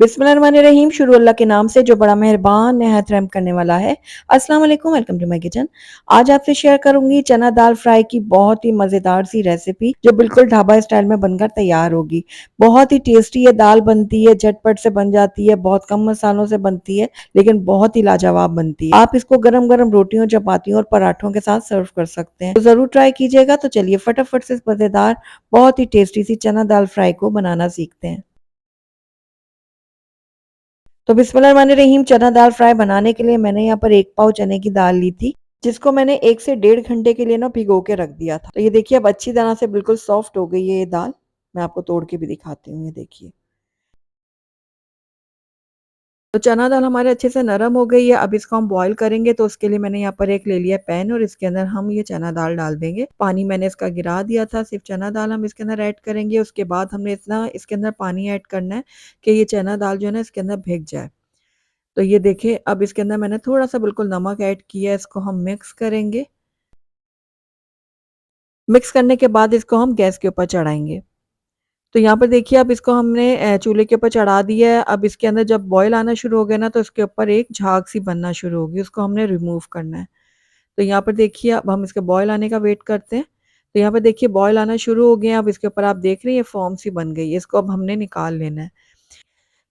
बिस्मिल्लाहिर्रहमानिर्रहीम शुरू अल्लाह के नाम से जो बड़ा मेहरबान नहायत रहम करने वाला है। अस्सलाम वालेकुम, वेलकम टू माय किचन। आज आपसे शेयर करूंगी चना दाल फ्राई की बहुत ही मज़ेदार सी रेसिपी जो बिल्कुल ढाबा स्टाइल में बनकर तैयार होगी। बहुत ही टेस्टी ये दाल बनती है, झटपट से बन जाती है, बहुत कम मसालों से बनती है, लेकिन बहुत ही लाजवाब बनती है। आप इसको गरम गरम रोटियों, चपातियों और पराठों के साथ सर्व कर सकते हैं, तो ज़रूर ट्राई कीजिएगा। तो चलिए फटाफट से इस मज़ेदार बहुत ही टेस्टी सी चना दाल फ्राई को बनाना सीखते हैं। तो बिस्मिल्लाहिर्रहमानिर्रहीम चना दाल फ्राई बनाने के लिए मैंने यहाँ पर 1 पाव चने की दाल ली थी, जिसको मैंने 1 से डेढ़ घंटे के लिए ना भिगो के रख दिया था। तो ये देखिए अब अच्छी तरह से बिल्कुल सॉफ्ट हो गई है ये दाल। मैं आपको तोड़ के भी दिखाती हूँ, ये देखिए। तो चना दाल हमारे अच्छे से नरम हो गई है। अब इसको हम बॉईल करेंगे, तो उसके लिए मैंने यहाँ पर एक ले लिया पैन और इसके अंदर हम ये चना दाल डाल देंगे। पानी मैंने इसका गिरा दिया था, सिर्फ चना दाल हम इसके अंदर ऐड करेंगे। उसके बाद हमने इतना इसके अंदर पानी ऐड करना है कि ये चना दाल जो है ना इसके अंदर भीग जाए। तो ये देखिए अब इसके अंदर मैंने थोड़ा-सा बिल्कुल नमक ऐड किया है, इसको हम मिक्स करेंगे। मिक्स करने के बाद इसको हम गैस के ऊपर चढ़ाएँगे। तो यहाँ पर देखिए अब इसको हमने चूल्हे के ऊपर चढ़ा दिया है। अब इसके अंदर जब बॉयल आना शुरू हो गया ना, तो इसके ऊपर एक झाग सी बनना शुरू होगी, उसको हमने रिमूव करना है। तो यहाँ पर देखिए अब हम इसके बॉयल आने का वेट करते हैं। तो यहाँ पर देखिए बॉयल आना शुरू हो गए हैं, अब इसके ऊपर आप देख रहे हैं ये फ़ॉर्म सी बन गई है, इसको अब हमने निकाल लेना है।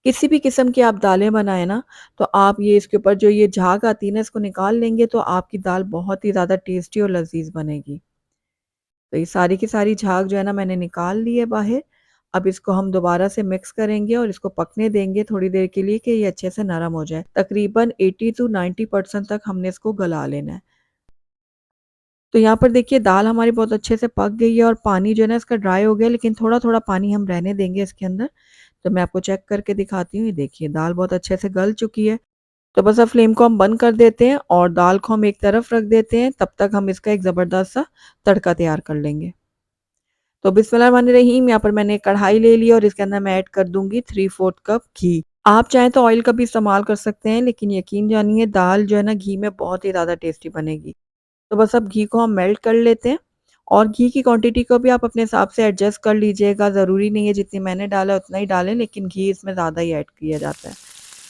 किसी भी किस्म की आप दालें बनाएँ ना, तो आप ये इसके ऊपर जो ये झाग आती है ना, इसको निकाल लेंगे तो आपकी दाल बहुत ही ज़्यादा टेस्टी और लज़ीज़ बनेगी। तो ये सारी की सारी झाग जो है ना मैंने निकाल ली है बाहर। अब इसको हम दोबारा से मिक्स करेंगे और इसको पकने देंगे थोड़ी देर के लिए कि ये अच्छे से नरम हो जाए। तकरीबन 80 टू 90% तक हमने इसको गला लेना है। तो यहाँ पर देखिए दाल हमारी बहुत अच्छे से पक गई है और पानी जो है ना इसका ड्राई हो गया, लेकिन थोड़ा-थोड़ा पानी हम रहने देंगे इसके अंदर। तो मैं आपको चेक करके दिखाती हूँ, ये देखिए दाल बहुत अच्छे से गल चुकी है। तो बस अब फ्लेम को हम बंद कर देते हैं और दाल को हम एक तरफ रख देते हैं, तब तक हम इसका एक ज़बरदस्त सा तड़का तैयार कर लेंगे। तो बिस्मिल्लाहिर्रहमानिर्रहीम यहाँ पर मैंने एक कढ़ाई ले ली और इसके अंदर मैं ऐड कर दूँगी 3/4 कप घी। आप चाहें तो ऑयल का भी इस्तेमाल कर सकते हैं, लेकिन यकीन जानिए दाल जो है ना घी में बहुत ही ज़्यादा टेस्टी बनेगी। तो बस अब घी को हम मेल्ट कर लेते हैं और घी की क्वांटिटी को भी आप अपने हिसाब से एडजस्ट कर लीजिएगा। ज़रूरी नहीं है जितनी मैंने डाला उतना ही डालें, लेकिन घी इसमें ज़्यादा ही ऐड किया जाता है।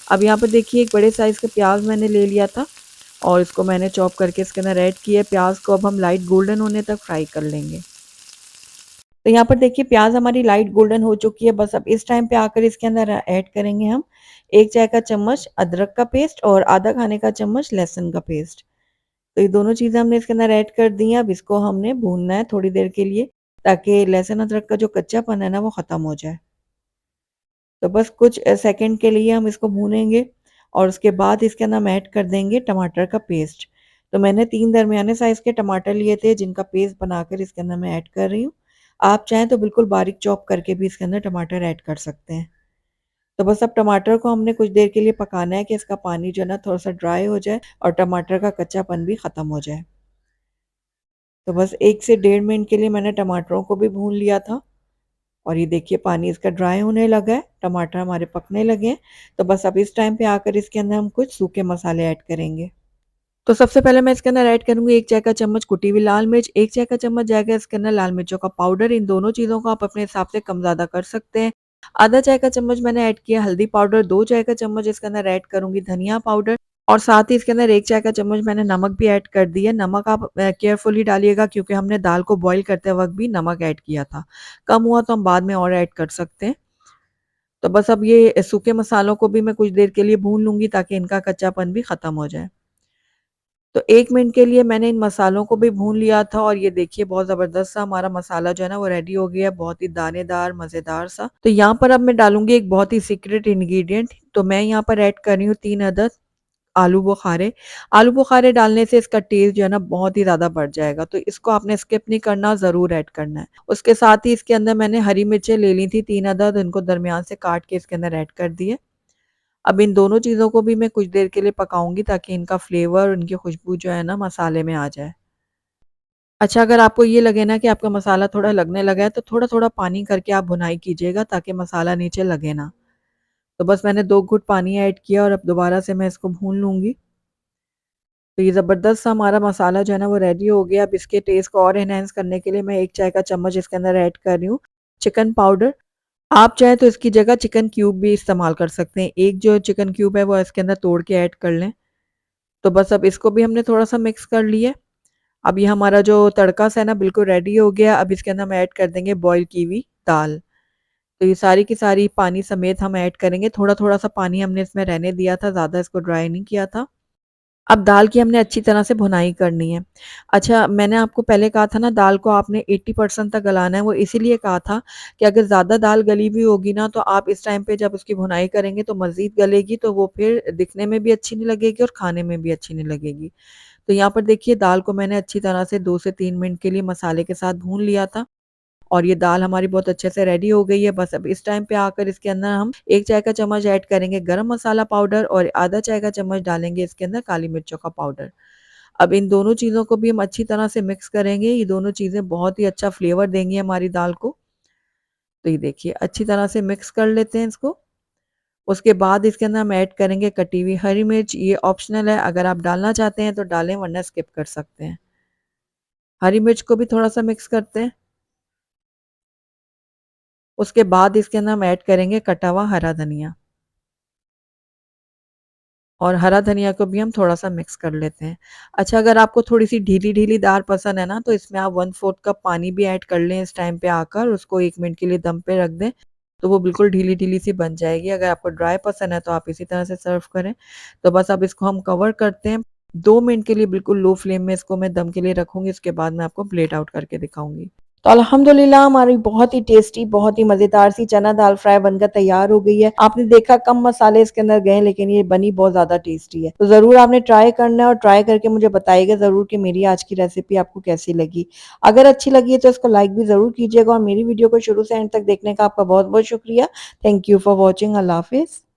अब यहाँ पर देखिए एक बड़े साइज़ का प्याज मैंने ले लिया था और इसको मैंने चॉप करके इसके अंदर ऐड किया है। प्याज को अब हम लाइट गोल्डन होने तक फ्राई कर लेंगे। तो यहाँ पर देखिए प्याज हमारी लाइट गोल्डन हो चुकी है। बस अब इस टाइम पे आकर इसके अंदर ऐड करेंगे हम 1 चाय का चम्मच अदरक का पेस्ट और आधा खाने का चम्मच लहसुन का पेस्ट। तो ये दोनों चीज़ें हमने इसके अंदर ऐड कर दी हैं। अब इसको हमने भूनना है थोड़ी देर के लिए, ताकि लहसुन अदरक का जो कच्चापन है ना वो ख़त्म हो जाए। तो बस कुछ सेकंड के लिए हम इसको भूनेंगे और उसके बाद इसके अंदर हम ऐड कर देंगे टमाटर का पेस्ट। तो मैंने 3 दरमियाने साइज़ के टमाटर लिए थे, जिनका पेस्ट बनाकर इसके अंदर मैं ऐड कर रही हूँ। आप चाहें तो बिल्कुल बारीक चॉप करके भी इसके अंदर टमाटर ऐड कर सकते हैं। तो बस अब टमाटर को हमने कुछ देर के लिए पकाना है कि इसका पानी जो है ना थोड़ा-सा ड्राई हो जाए और टमाटर का कच्चापन भी ख़त्म हो जाए। तो बस 1 से डेढ़ मिनट के लिए मैंने टमाटरों को भी भून लिया था और ये देखिए पानी इसका ड्राई होने लगा है, टमाटर हमारे पकने लगे हैं। तो बस अब इस टाइम पे आकर इसके अंदर हम कुछ सूखे मसाले ऐड करेंगे। तो सबसे पहले मैं इसके अंदर ऐड करूँगी 1 चाय का चम्मच कुटी हुई लाल मिर्च, 1 चाय का चम्मच जाएगा इसके अंदर लाल मिर्चों का पाउडर। इन दोनों चीज़ों को आप अपने हिसाब से कम-ज़्यादा कर सकते हैं। आधा चाय का चम्मच मैंने ऐड किया हल्दी पाउडर, 2 चाय का चम्मच इसके अंदर ऐड करूँगी धनिया पाउडर और साथ ही इसके अंदर 1 चाय का चम्मच मैंने नमक भी ऐड कर दिया। नमक आप केयरफुली डालिएगा, क्योंकि हमने दाल को बॉयल करते वक़्त भी नमक ऐड किया था। कम हुआ तो हम बाद में और ऐड कर सकते हैं। तो बस अब ये सूखे मसालों को भी मैं कुछ देर के लिए भून लूँगी, ताकि इनका कच्चापन भी ख़त्म हो जाए। तो 1 मिनट के लिए मैंने इन मसालों को भी भून लिया था और ये देखिए बहुत ज़बरदस्त सा हमारा मसाला जो है ना वो रेडी हो गया है, बहुत ही दानेदार, मज़ेदार सा। तो यहाँ पर अब मैं डालूँगी एक बहुत ही सीक्रेट इंग्रीडिएंट। तो मैं यहाँ पर ऐड कर रही हूँ 3 अदद आलू बुखारे। आलू बुखारे डालने से इसका टेस्ट जो है ना बहुत ही ज़्यादा बढ़ जाएगा, तो इसको आपने स्किप नहीं करना, ज़रूर ऐड करना है। उसके साथ ही इसके अंदर मैंने हरी मिर्चें ले ली थी 3 अदद, इनको दरमियान से काट के इसके अंदर ऐड कर दिए। अब इन दोनों चीज़ों को भी मैं कुछ देर के लिए पकाऊँगी, ताकि इनका फ्लेवर और इनकी खुशबू जो है ना मसाले में आ जाए। अच्छा, अगर आपको ये लगे ना कि आपका मसाला थोड़ा लगने लगा है, तो थोड़ा-थोड़ा पानी करके आप भुनाई कीजिएगा, ताकि मसाला नीचे लगे ना। तो बस मैंने 2 घुट पानी ऐड किया और अब दोबारा से मैं इसको भून लूँगी। तो ये ज़बरदस्त सा हमारा मसाला जो है ना वो रेडी हो गया। अब इसके टेस्ट को और एनहांस करने के लिए मैं 1 चाय का चम्मच इसके अंदर ऐड कर रही हूँ चिकन पाउडर आप चाहें तो इसकी जगह चिकन क्यूब भी इस्तेमाल कर सकते हैं। एक जो चिकन क्यूब है वो इसके अंदर तोड़ के ऐड कर लें। तो बस अब इसको भी हमने थोड़ा-सा मिक्स कर लिया। अब ये हमारा जो तड़का सा है ना बिल्कुल रेडी हो गया। अब इसके अंदर हम ऐड कर देंगे बॉयल की हुई दाल। तो ये सारी की सारी पानी समेत हम ऐड करेंगे। थोड़ा-थोड़ा सा पानी हमने इसमें रहने दिया था, ज़्यादा इसको ड्राई नहीं किया था। अब दाल की हमने अच्छी तरह से भुनाई करनी है। अच्छा, मैंने आपको पहले कहा था ना दाल को आपने 80% तक गलाना है, वो इसीलिए कहा था कि अगर ज़्यादा दाल गली हुई होगी ना, तो आप इस टाइम पे जब उसकी भुनाई करेंगे तो मज़ीद गलेगी, तो वो फिर दिखने में भी अच्छी नहीं लगेगी और खाने में भी अच्छी नहीं लगेगी। तो यहाँ पर देखिए दाल को मैंने अच्छी तरह से 2 से 3 मिनट के लिए मसाले के साथ भून लिया था। और ये दाल हमारी बहुत अच्छे से रेडी हो गई है। बस अब इस टाइम पे आकर इसके अंदर हम 1 चाय का चम्मच ऐड करेंगे गरम मसाला पाउडर और आधा चाय का चम्मच डालेंगे इसके अंदर काली मिर्चों का पाउडर। अब इन दोनों चीज़ों को भी हम अच्छी तरह से मिक्स करेंगे। ये दोनों चीज़ें बहुत ही अच्छा फ्लेवर देंगी हमारी दाल को। तो ये देखिए अच्छी तरह से मिक्स कर लेते हैं इसको। उसके बाद इसके अंदर हम ऐड करेंगे कटी हुई हरी मिर्च। ये ऑप्शनल है, अगर आप डालना चाहते हैं तो डालें वरना स्किप कर सकते हैं। हरी मिर्च को भी थोड़ा-सा मिक्स करते हैं। उसके बाद इसके अंदर हम ऐड करेंगे कटा हुआ हरा धनिया और हरा धनिया को भी हम थोड़ा-सा मिक्स कर लेते हैं। अच्छा, अगर आपको थोड़ी-सी ढीली-ढीली दाल पसंद है ना, तो इसमें आप 1/4 कप पानी भी ऐड कर लें इस टाइम पे आकर, उसको 1 मिनट के लिए दम पे रख दें, तो वो बिल्कुल ढीली-ढीली सी बन जाएगी। अगर आपको ड्राई पसंद है तो आप इसी तरह से सर्व करें। तो बस अब इसको हम कवर करते हैं। 2 मिनट के लिए बिल्कुल लो फ्लेम में इसको मैं दम के लिए रखूँगी, उसके बाद मैं आपको प्लेट आउट करके दिखाऊँगी। तो अल्हम्दुलिल्लाह हमारी बहुत ही टेस्टी, बहुत ही मज़ेदार सी चना दाल फ्राई बनकर तैयार हो गई है। आपने देखा कम मसाले इसके अंदर गए लेकिन ये बनी बहुत ज़्यादा टेस्टी है। तो ज़रूर आपने ट्राई करना है और ट्राई करके मुझे बताइएगा ज़रूर कि मेरी आज की रेसिपी आपको कैसी लगी। अगर अच्छी लगी है तो इसको लाइक भी ज़रूर कीजिएगा और मेरी वीडियो को शुरू से एंड तक देखने का आपका बहुत-बहुत शुक्रिया। Thank you for watching. अल्लाह हाफ़िज़।